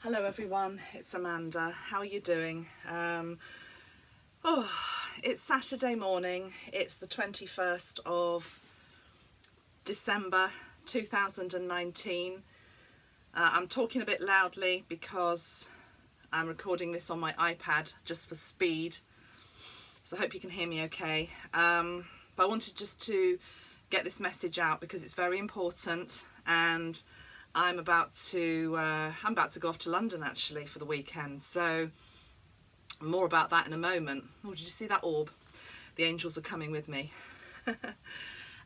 Hello everyone, it's Amanda. How are you doing? It's Saturday morning. It's the 21st of December 2019. I'm talking a bit loudly because I'm recording this on my iPad just for speed. So I hope you can hear me okay. But I wanted just to get this message out because it's very important, and I'm about to go off to London actually for the weekend. So more about that in a moment. Oh, did you see that orb? The angels are coming with me.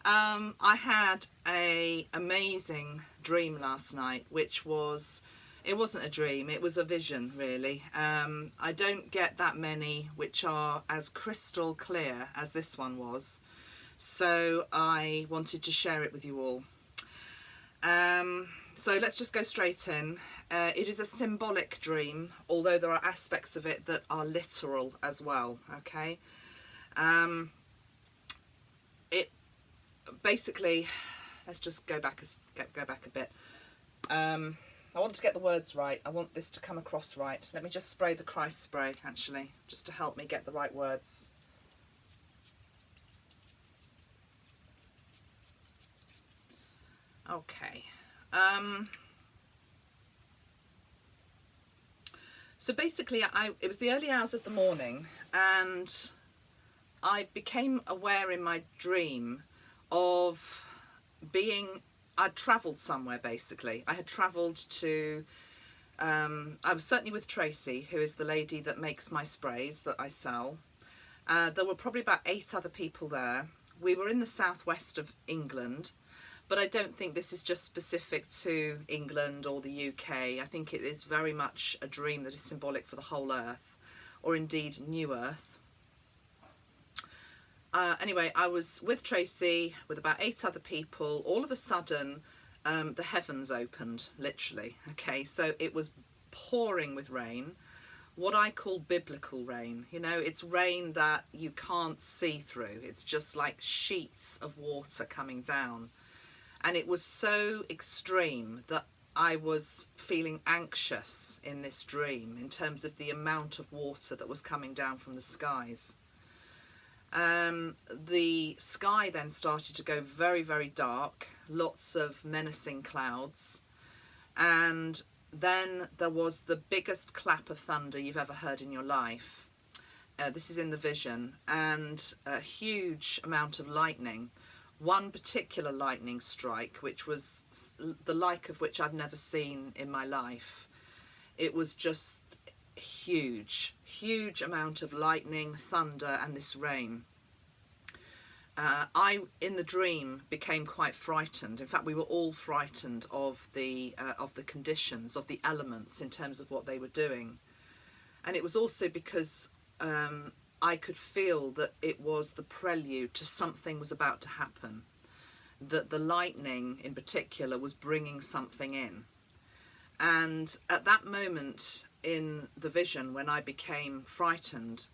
I had an amazing dream last night, which was, it wasn't a dream, it was a vision really. I don't get that many which are as crystal clear as this one was. So I wanted to share it with you all. So let's just go straight in. It is a symbolic dream, although there are aspects of it that are literal as well, okay? It basically, let's just go back a bit. I want to get the words right. I want this to come across right. Let me just spray the Christ spray, actually, just to help me get the right words. Okay. So basically, it was the early hours of the morning, and I became aware in my dream of I'd travelled somewhere basically. I had travelled to, I was certainly with Tracy, who is the lady that makes my sprays that I sell. There were probably about 8 other people there. We were in the southwest of England. But I don't think this is just specific to England or the UK. I think it is very much a dream that is symbolic for the whole earth, or indeed New Earth. Anyway, I was with Tracy with about 8 other people. All of a sudden, the heavens opened, literally. Okay, so it was pouring with rain, what I call biblical rain. You know, it's rain that you can't see through. It's just like sheets of water coming down. And it was so extreme that I was feeling anxious in this dream in terms of the amount of water that was coming down from the skies. The sky then started to go very, very dark, lots of menacing clouds. And then there was the biggest clap of thunder you've ever heard in your life. This is in the vision, and a huge amount of lightning. One particular lightning strike, which was the like of which I've never seen in my life. It was just huge amount of lightning, thunder, and this rain. I, in the dream, became quite frightened. In fact, we were all frightened of the conditions, of the elements in terms of what they were doing. And it was also because I could feel that it was the prelude to something was about to happen, that the lightning in particular was bringing something in. And at that moment in the vision, when I became frightened,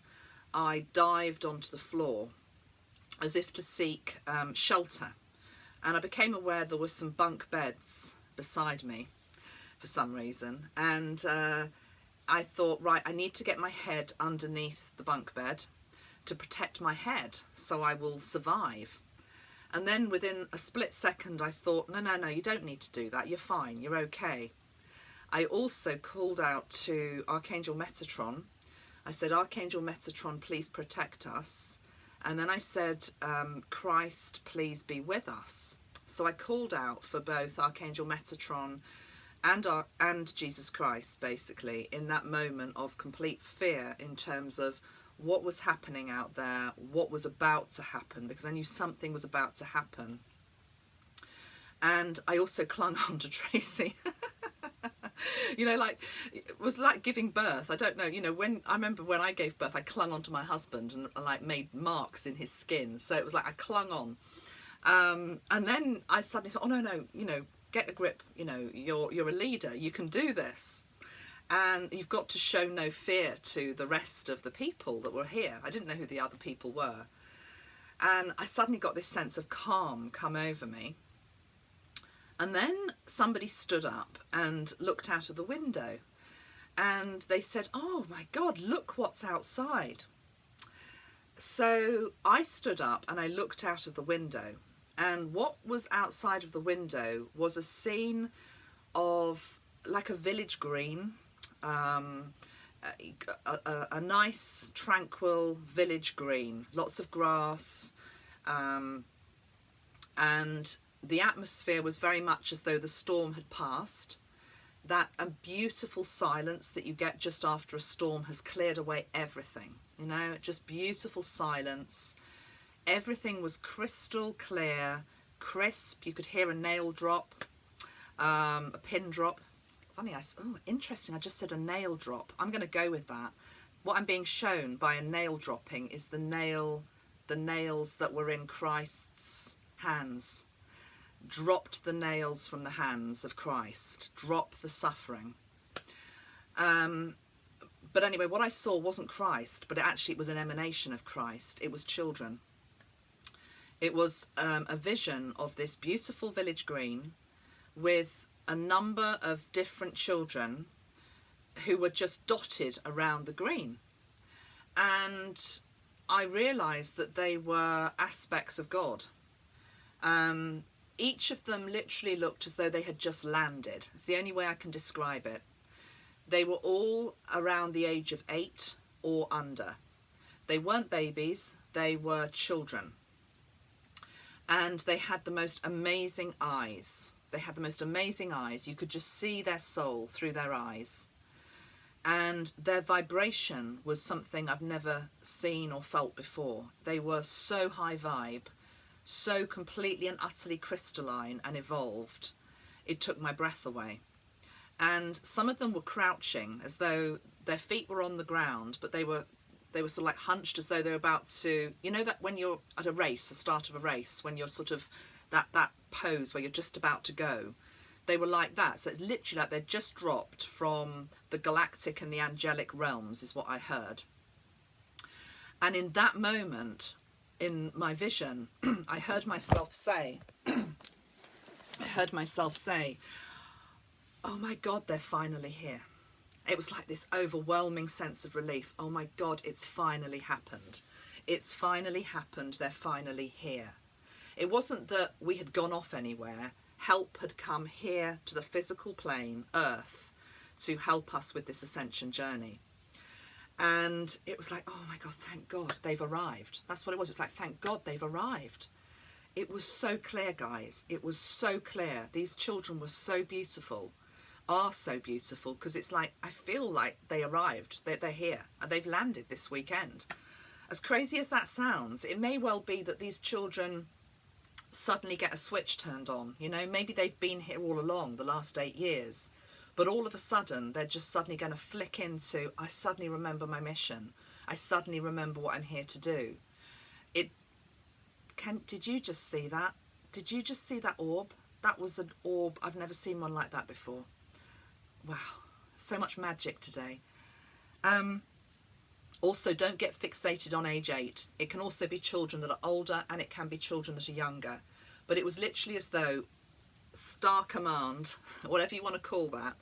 I dived onto the floor as if to seek shelter. And I became aware there were some bunk beds beside me for some reason. And I thought, right, I need to get my head underneath the bunk bed to protect my head so I will survive. And then within a split second I thought, no, you don't need to do that, you're fine, you're okay. I also called out to Archangel Metatron. I said, Archangel Metatron, please protect us. And then I said, Christ, please be with us. So I called out for both Archangel Metatron and Jesus Christ, basically, in that moment of complete fear in terms of what was happening out there, what was about to happen, because I knew something was about to happen. And I also clung on to Tracy. You know, like, it was like giving birth. I don't know, you know, I remember when I gave birth, I clung on to my husband and like made marks in his skin. So it was like I clung on. And then I suddenly thought, oh no, you know, get a grip, you know, you're a leader, you can do this. And you've got to show no fear to the rest of the people that were here. I didn't know who the other people were. And I suddenly got this sense of calm come over me. And then somebody stood up and looked out of the window. And they said, oh my God, look what's outside. So I stood up and I looked out of the window, and what was outside of the window was a scene of like a village green, a nice tranquil village green, lots of grass, and the atmosphere was very much as though the storm had passed. That a beautiful silence that you get just after a storm has cleared away everything, you know, just beautiful silence. Everything was crystal clear, crisp. You could hear a nail drop, a pin drop. Funny, oh, interesting, I just said a nail drop. I'm going to go with that. What I'm being shown by a nail dropping is the nails that were in Christ's hands. Dropped the nails from the hands of Christ, drop the suffering. But anyway, what I saw wasn't Christ, but it was an emanation of Christ. It was children. It was a vision of this beautiful village green with a number of different children who were just dotted around the green. And I realised that they were aspects of God. Each of them literally looked as though they had just landed. It's the only way I can describe it. They were all around the age of 8 or under. They weren't babies, they were children. And they had the most amazing eyes. They had the most amazing eyes. You could just see their soul through their eyes. And their vibration was something I've never seen or felt before. They were so high vibe, so completely and utterly crystalline and evolved, it took my breath away. And some of them were crouching as though their feet were on the ground, but they were sort of like hunched as though they were about to, you know, that when you're at a race, the start of a race, when you're sort of that pose where you're just about to go, they were like that. So it's literally like they'd just dropped from the galactic and the angelic realms, is what I heard. And in that moment, in my vision, I heard myself say, oh my God, they're finally here. It was like this overwhelming sense of relief. Oh my God, it's finally happened. It's finally happened. They're finally here. It wasn't that we had gone off anywhere. Help had come here to the physical plane, Earth, to help us with this ascension journey. And it was like, oh my God, thank God they've arrived. That's what it was. It was like, thank God they've arrived. It was so clear, guys. It was so clear. These children were so beautiful, are so beautiful, because it's like, I feel like they arrived. They're here and they've landed this weekend. As crazy as that sounds, it may well be that these children suddenly get a switch turned on. You know, maybe they've been here all along the last 8 years. But all of a sudden, they're just suddenly going to flick into, I suddenly remember my mission. I suddenly remember what I'm here to do. Did you just see that? Did you just see that orb? That was an orb. I've never seen one like that before. Wow. So much magic today. Also, don't get fixated on age 8. It can also be children that are older, and it can be children that are younger. But it was literally as though star command, whatever you want to call that.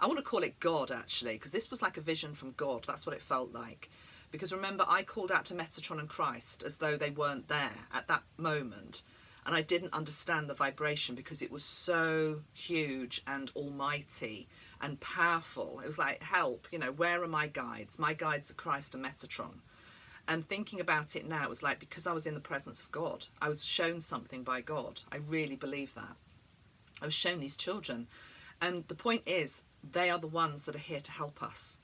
I want to call it God, actually, because this was like a vision from God. That's what it felt like. Because remember, I called out to Metatron and Christ as though they weren't there at that moment. And I didn't understand the vibration because it was so huge and almighty and powerful. It was like, help, you know, where are my guides? My guides are Christ and Metatron. And thinking about it now, it was like, because I was in the presence of God, I was shown something by God. I really believe that. I was shown these children. And the point is, they are the ones that are here to help us.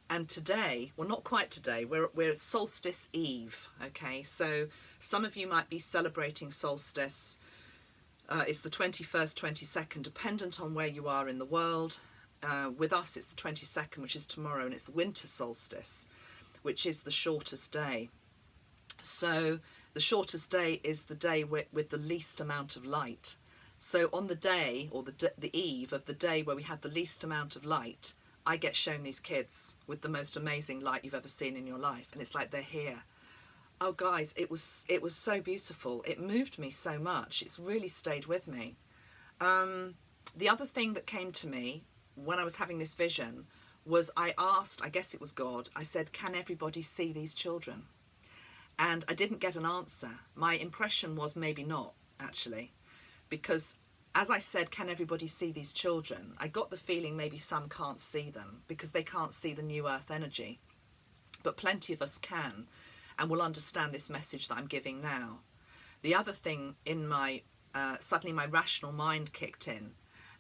And today, well, not quite today, we're Solstice Eve, okay? So some of you might be celebrating solstice. It's the 21st, 22nd, dependent on where you are in the world. With us, it's the 22nd, which is tomorrow, and it's the winter solstice, which is the shortest day. So the shortest day is the day with the least amount of light. So on the day, or the eve of the day where we had the least amount of light, I get shown these kids with the most amazing light you've ever seen in your life. And it's like, they're here. Oh, guys, it was so beautiful. It moved me so much. It's really stayed with me. The other thing that came to me when I was having this vision was I asked, I guess it was God, I said, can everybody see these children? And I didn't get an answer. My impression was maybe not, actually, because as I said, can everybody see these children? I got the feeling maybe some can't see them because they can't see the new earth energy. But plenty of us can and will understand this message that I'm giving now. The other thing in my, suddenly my rational mind kicked in,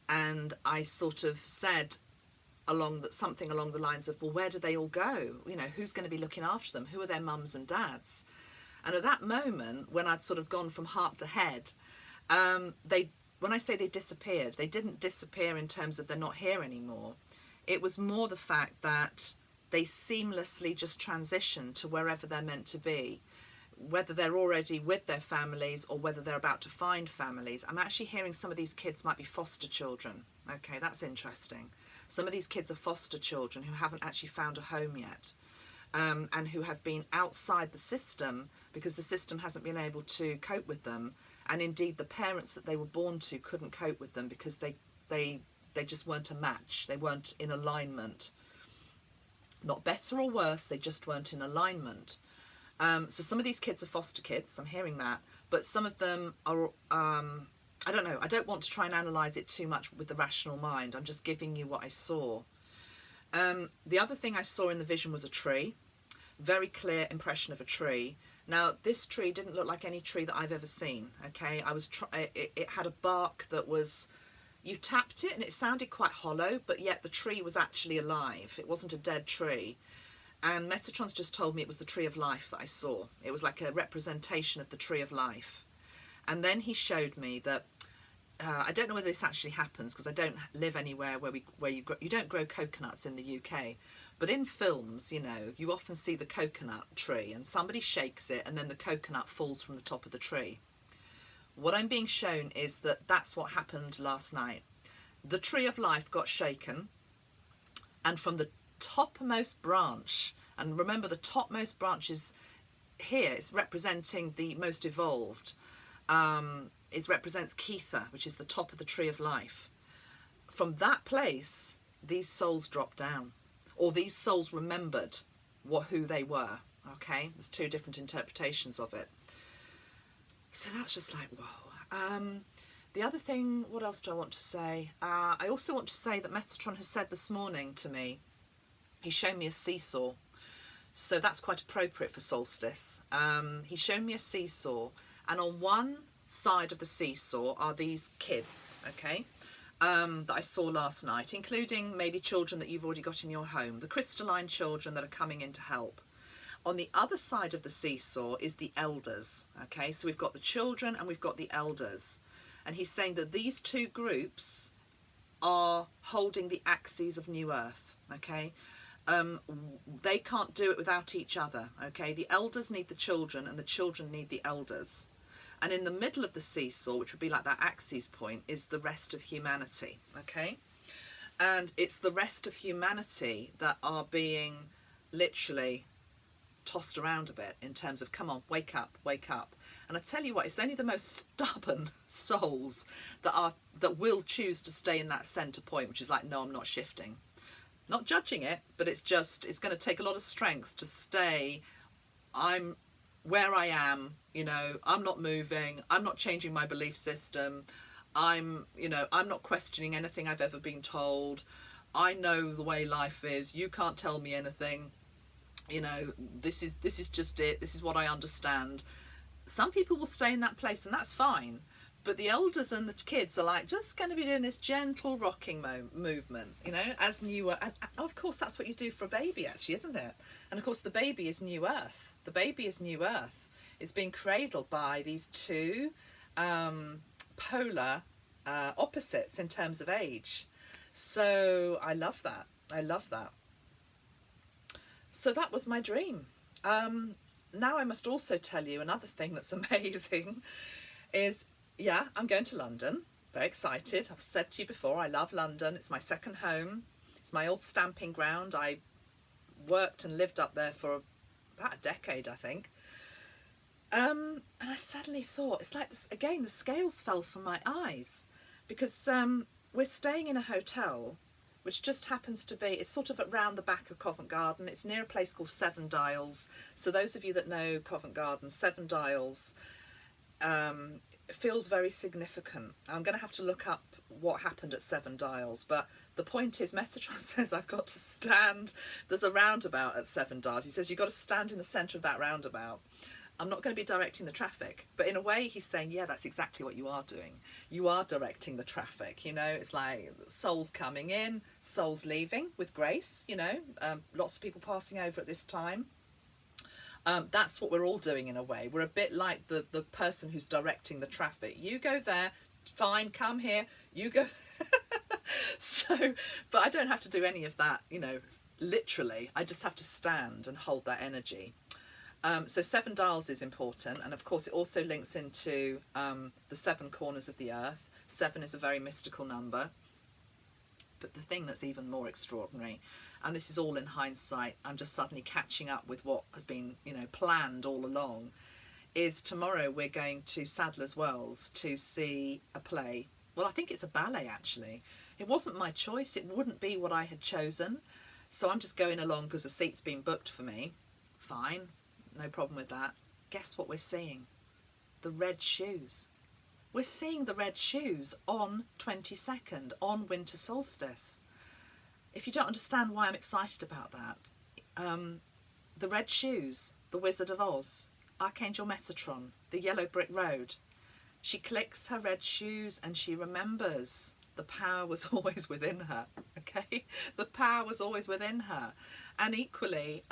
and I sort of said something along the lines of, well, where do they all go? You know, who's going to be looking after them? Who are their mums and dads? And at that moment, when I'd sort of gone from heart to head, when I say they disappeared, they didn't disappear in terms of they're not here anymore. It was more the fact that they seamlessly just transitioned to wherever they're meant to be, whether they're already with their families or whether they're about to find families. I'm actually hearing some of these kids might be foster children. Okay, that's interesting. Some of these kids are foster children who haven't actually found a home yet, and who have been outside the system because the system hasn't been able to cope with them. And indeed, the parents that they were born to couldn't cope with them because they just weren't a match. They weren't in alignment. Not better or worse, they just weren't in alignment. So some of these kids are foster kids, I'm hearing that, but some of them are, I don't know, I don't want to try and analyse it too much with the rational mind. I'm just giving you what I saw. The other thing I saw in the vision was a tree, very clear impression of a tree. Now, this tree didn't look like any tree that I've ever seen, okay? It had a bark that was, you tapped it and it sounded quite hollow, but yet the tree was actually alive. It wasn't a dead tree. And Metatron's just told me it was the tree of life that I saw. It was like a representation of the tree of life. And then he showed me that, I don't know whether this actually happens because I don't live anywhere where you don't grow coconuts in the UK. But in films, you know, you often see the coconut tree and somebody shakes it and then the coconut falls from the top of the tree. What I'm being shown is that that's what happened last night. The tree of life got shaken, and from the topmost branch, and remember the topmost branch is here, it's representing the most evolved. It represents Kether, which is the top of the tree of life. From that place, these souls dropped down, or these souls remembered who they were. Okay, there's two different interpretations of it. So that's just like, whoa. The other thing, what else do I want to say? I also want to say that Metatron has said this morning to me, he's shown me a seesaw. So that's quite appropriate for solstice. He's shown me a seesaw, and on one side of the seesaw are these kids, okay, that I saw last night, including maybe children that you've already got in your home, the crystalline children that are coming in to help. On the other side of the seesaw is the elders, okay? So we've got the children and we've got the elders. And he's saying that these two groups are holding the axes of New Earth, okay? They can't do it without each other, okay? The elders need the children and the children need the elders. And in the middle of the seesaw, which would be like that axis point, is the rest of humanity, okay? And it's the rest of humanity that are being literally tossed around a bit in terms of, come on, wake up, wake up. And I tell you what, it's only the most stubborn souls that will choose to stay in that centre point, which is like, no, I'm not shifting. Not judging it, but it's going to take a lot of strength to stay. I'm where I am, you know, I'm not moving, I'm not changing my belief system, I'm not questioning anything I've ever been told. I know the way life is, you can't tell me anything. You know, this is just it. This is what I understand. Some people will stay in that place, and that's fine. But the elders and the kids are like just going to be doing this gentle rocking movement, you know, as new. And of course, that's what you do for a baby, actually, isn't it? And of course, the baby is New Earth. The baby is New Earth. It's being cradled by these two polar opposites in terms of age. So I love that. I love that. So that was my dream. Now I must also tell you another thing that's amazing is, yeah, I'm going to London. Very excited. I've said to you before, I love London. It's my second home. It's my old stamping ground. I worked and lived up there for about a decade, I think. And I suddenly thought, it's like, this, again, the scales fell from my eyes because we're staying in a hotel which just happens to be, it's sort of around the back of Covent Garden. It's near a place called Seven Dials. So those of you that know Covent Garden, Seven Dials feels very significant. I'm going to have to look up what happened at Seven Dials, but the point is Metatron says I've got to stand, there's a roundabout at Seven Dials. He says you've got to stand in the centre of that roundabout. I'm not going to be directing the traffic, but in a way he's saying, yeah, that's exactly what you are doing. You are directing the traffic, you know. It's like souls coming in, souls leaving with grace, you know, lots of people passing over at this time. That's what we're all doing in a way. We're a bit like the person who's directing the traffic. You go there, fine, come here, you go. So, but I don't have to do any of that, you know, literally. I just have to stand and hold that energy. So Seven Dials is important, and of course it also links into the seven corners of the earth. Seven is a very mystical number, but the thing that's even more extraordinary, and this is all in hindsight, I'm just suddenly catching up with what has been, you know, planned all along, is tomorrow we're going to Sadler's Wells to see a play. Well, I think it's a ballet actually. It wasn't my choice, it wouldn't be what I had chosen, so I'm just going along because the seat's been booked for me. Fine. No problem with that. Guess what we're seeing? The red shoes. We're seeing the red shoes on 22nd, on winter solstice. If you don't understand why I'm excited about that, the red shoes, the Wizard of Oz, Archangel Metatron, the yellow brick road. She clicks her red shoes and she remembers the power was always within her, okay? The power was always within her. And equally,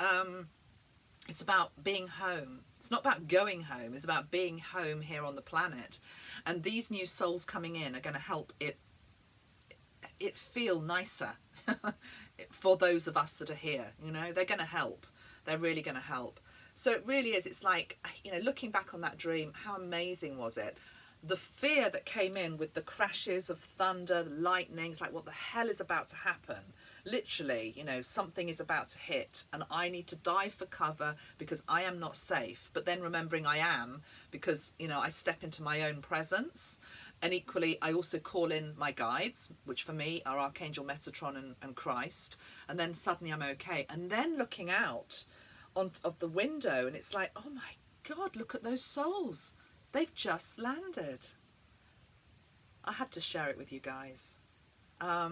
it's about being home. It's not about going home. It's about being home here on the planet. And these new souls coming in are going to help it feel nicer for those of us that are here. You know, they're going to help. They're really going to help. So it really is. It's like, you know, looking back on that dream, how amazing was it? The fear that came in with the crashes of thunder, the lightning. It's like, what the hell is about to happen? Literally, you know, something is about to hit and I need to dive for cover because I am not safe. But then remembering I am, because, you know, I step into my own presence. And equally, I also call in my guides, which for me are Archangel Metatron and Christ. And then suddenly I'm okay. And then looking out of the window and it's like, oh my God, look at those souls. They've just landed. I had to share it with you guys. I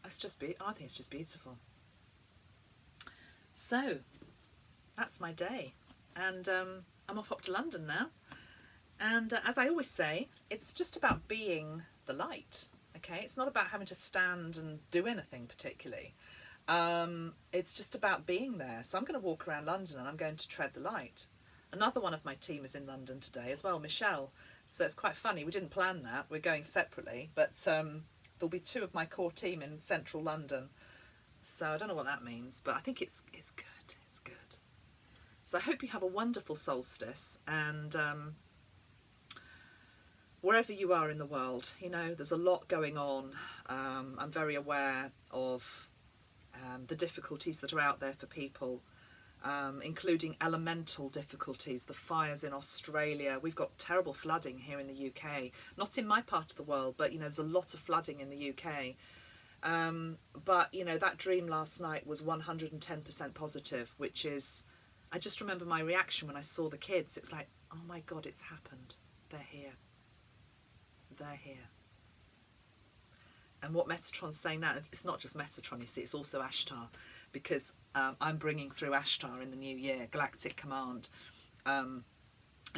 think it's just beautiful. So that's my day, and I'm off up to London now. And as I always say, it's just about being the light. Okay, it's not about having to stand and do anything particularly. It's just about being there. So I'm going to walk around London and I'm going to tread the light. Another one of my team is in London today as well, Michelle. So it's quite funny. We didn't plan that. We're going separately, but there'll be two of my core team in central London. So I don't know what that means, but I think it's good. It's good. So I hope you have a wonderful solstice, and wherever you are in the world, you know, there's a lot going on. I'm very aware of the difficulties that are out there for people. Including elemental difficulties, the fires in Australia. We've got terrible flooding here in the UK. Not in my part of the world, but, you know, there's a lot of flooding in the UK. But, you know, that dream last night was 110% positive, which is, I just remember my reaction when I saw the kids. It was like, oh my God, it's happened. They're here. They're here. And what Metatron's saying now, it's not just Metatron, you see, it's also Ashtar. Because I'm bringing through Ashtar in the new year, Galactic Command, and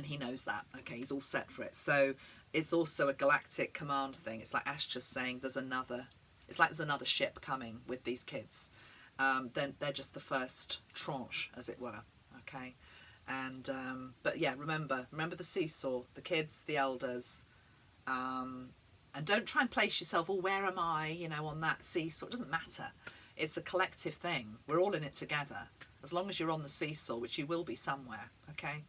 he knows that. Okay, he's all set for it. So it's also a Galactic Command thing. It's like Ash just saying there's another ship coming with these kids. Then they're just the first tranche, as it were. Okay, and but yeah, remember the seesaw, the kids, the elders, and don't try and place yourself. Oh, where am I? You know, on that seesaw. It doesn't matter. It's a collective thing. We're all in it together. As long as you're on the seesaw, which you will be somewhere, okay?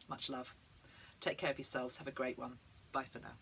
Much love. Take care of yourselves. Have a great one. Bye for now.